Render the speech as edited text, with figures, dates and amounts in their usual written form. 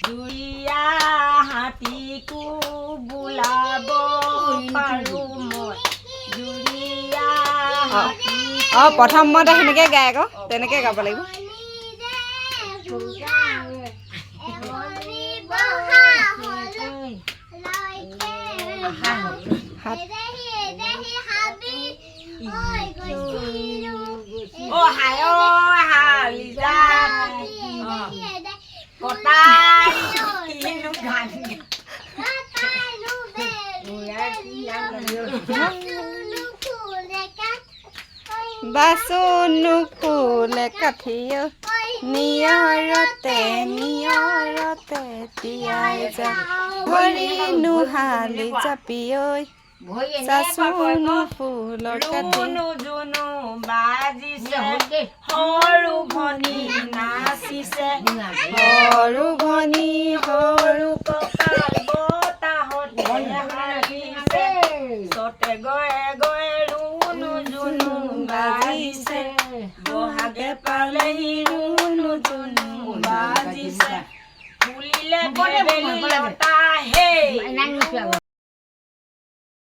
জুৰিয়া হাতীকো বোলাব পাৰো মই জুৰিয়া প্ৰথম মতে সেনেকে গায় আকৌ তেনেকে গাব লাগিব বাচনো ফুলে কাঠিও নিয়ৰতে তিয়াই যা ভৰি নুহালি জাপি ঐ চাচোনো ফুলৰ কাঠি জুনু বাজিছে সৰু ভনী নাচিছে সৰু ভনী সৰু কঁকাল বতাহত হাৰিছে চতে গয়ে গয়ে ৰুণু জুনু বাজিছে বহাগে পালেহি ৰুণু জুনু বাজিছে ফুলিলে বেলি লতা হে